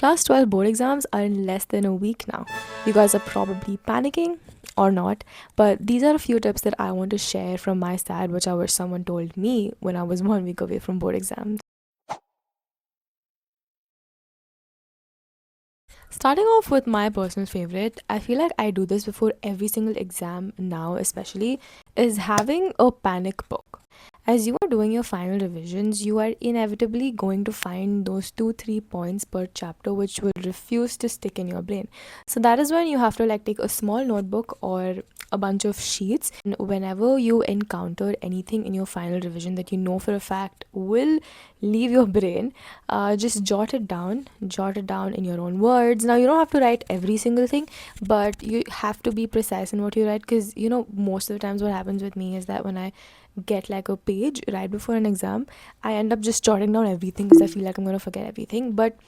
Class 12 board exams are in less than a week now. You guys are probably panicking or not, but these are a few tips that I want to share from my side, which I wish someone told me when I was 1 week away from board exams. Starting off with my personal favorite, I feel like I do this before every single exam now, especially, is having a panic book. As you are doing your final revisions, you are inevitably going to find those 2 3 points per chapter which will refuse to stick in your brain. So that is when you have to like take a small notebook or a bunch of sheets. And whenever you encounter anything in your final revision that you know for a fact will leave your brain, just jot it down in your own words. Now you don't have to write every single thing, but you have to be precise in what you write, because most of the times what happens with me is that when I get like a page right before an exam, I end up just jotting down everything because I feel like I'm going to forget everything. But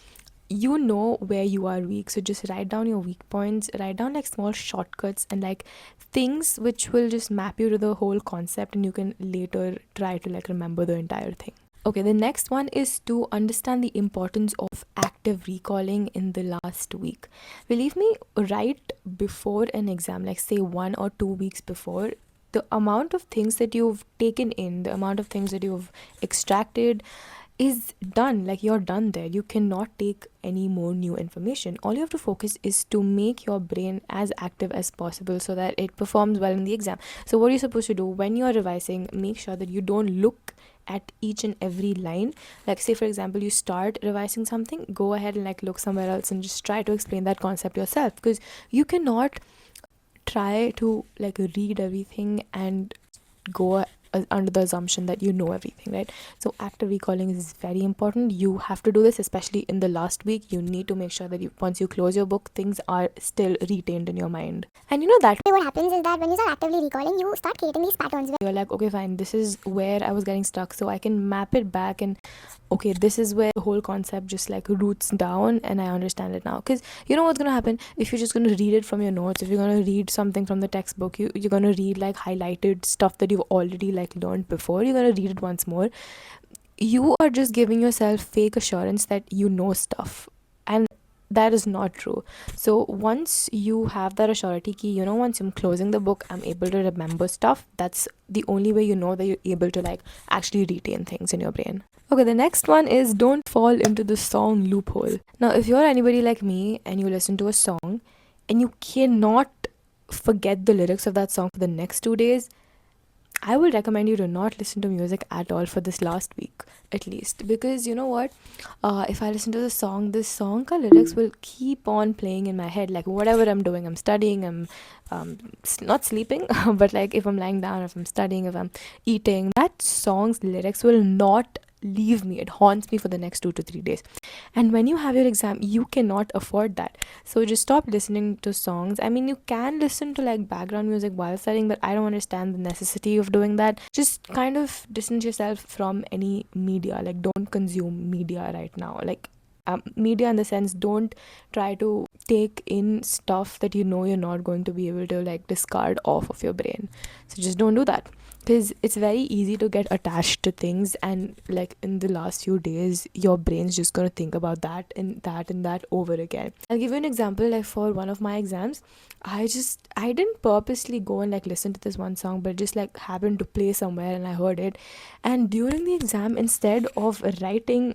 you know where you are weak, so just write down your weak points, write down like small shortcuts and like things which will just map you to the whole concept, and you can later try to like remember the entire thing. Okay, the next one is to understand the importance of active recalling in the last week. Believe me, right before an exam, like say 1 or 2 weeks before, the amount of things that you've taken in, the amount of things that you've extracted is done. Like you're done there. You cannot take any more new information. All you have to focus is to make your brain as active as possible so that it performs well in the exam. So, what are you supposed to do when you're revising? Make sure that you don't look at each and every line. Like say for example you start revising something, go ahead and like look somewhere else and just try to explain that concept yourself, because you cannot try to like read everything and go under the assumption that you know everything, right? So active recalling is very important. You have to do this, especially in the last week. You need to make sure that once you close your book, things are still retained in your mind. And that What happens is that when you start actively recalling, you start creating these patterns where you're like, okay, fine, this is where I was getting stuck, so I can map it back, and okay, this is where the whole concept just like roots down and I understand it now. Because you know what's going to happen if you're just going to read it from your notes. If you're going to read something from the textbook, you're going to read like highlighted stuff that you've already like learned before. You're going to read it once more. You are just giving yourself fake assurance that you know stuff, and that is not true. So once you have that assurity key, once I'm closing the book, I'm able to remember stuff. That's the only way you know that you're able to like actually retain things in your brain. Okay, the next one is don't fall into the song loophole. Now, if you're anybody like me and you listen to a song and you cannot forget the lyrics of that song for the next 2 days, I will recommend you to not listen to music at all for this last week, at least. Because you know what? If I listen to this song ka lyrics will keep on playing in my head. Like whatever I'm doing, I'm studying, I'm not sleeping, but like if I'm lying down, if I'm studying, if I'm eating, that song's lyrics will not leave me. It haunts me for the next 2 to 3 days. And when you have your exam, you cannot afford that. So just stop listening to songs. I mean, you can listen to like background music while studying, but I don't understand the necessity of doing that. Just kind of distance yourself from any media. Like, don't consume media right now. Like, media in the sense, don't try to take in stuff that you know you're not going to be able to like discard off of your brain. So just don't do that, because it's very easy to get attached to things, and like in the last few days your brain's just going to think about that and that and that over again. I'll give you an example. Like for one of my exams, I didn't purposely go and like listen to this one song, but just like happened to play somewhere and I heard it. And during the exam, instead of writing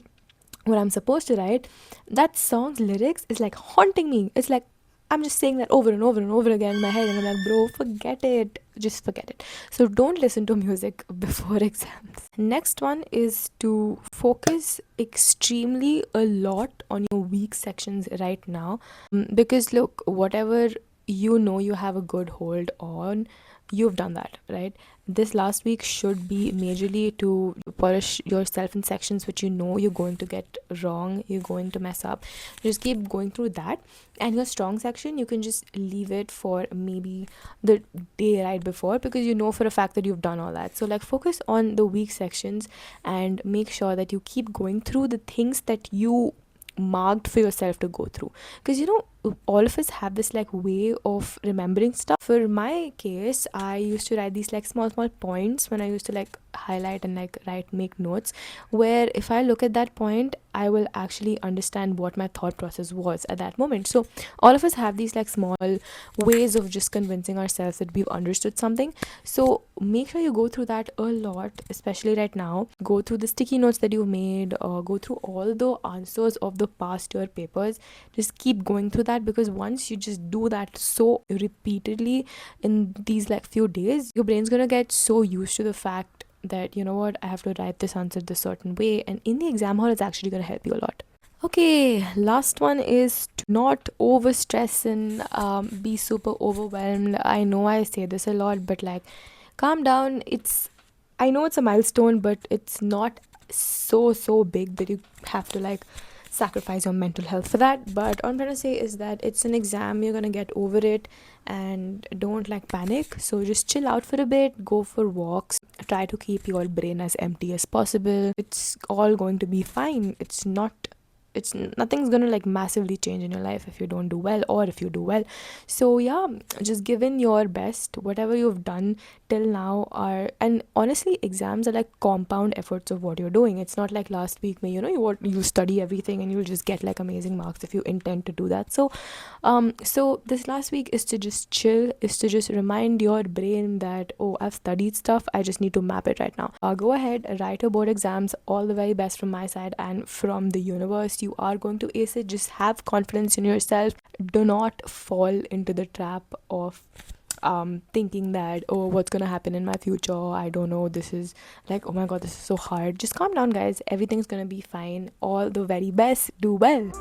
what I'm supposed to write, that song's lyrics is like haunting me. It's like I'm just saying that over and over and over again in my head, and I'm like, bro, forget it. Just forget it. So don't listen to music before exams. Next one is to focus extremely a lot on your weak sections right now. Because look, whatever you have a good hold on, you've done that, right? This last week should be majorly to polish yourself in sections which you're going to get wrong, you're going to mess up. Just keep going through that. And your strong section, you can just leave it for maybe the day right before, because you know for a fact that you've done all that. So like focus on the weak sections and make sure that you keep going through the things that you marked for yourself to go through. Because all of us have this like way of remembering stuff. For my case, I used to write these like small points when I used to like highlight and like write make notes, where if I look at that point, I will actually understand what my thought process was at that moment. So all of us have these like small ways of just convincing ourselves that we've understood something. So make sure you go through that a lot, especially right now. Go through the sticky notes that you've made, go through all the answers of the past year papers. Just keep going through that, because once you just do that so repeatedly in these like few days, your brain's gonna get so used to the fact that, you know what, I have to write this answer this certain way, and in the exam hall it's actually gonna help you a lot. Okay, last one is to not over stress and be super overwhelmed. I know I say this a lot, but like, calm down. I know it's a milestone, but it's not so big that you have to like sacrifice your mental health for that. But what I'm trying to say is that it's an exam, you're gonna get over it, and don't like panic. So just chill out for a bit, go for walks, try to keep your brain as empty as possible. It's all going to be fine. It's nothing's gonna like massively change in your life if you don't do well or if you do well. So yeah, just give in your best. Whatever you've done till now are, and honestly, exams are like compound efforts of what you're doing. It's not like last week where you study everything and you'll just get like amazing marks if you intend to do that. So this last week is to just chill, is to just remind your brain that, oh, I've studied stuff, I just need to map it right now. Go ahead, write your board exams. All the very best from my side and from the universe. You are going to ace it. Just have confidence in yourself. Do not fall into the trap of thinking that, oh, what's gonna happen in my future, I don't know, this is like, oh my god, this is so hard. Just calm down, guys. Everything's gonna be fine. All the very best. Do well.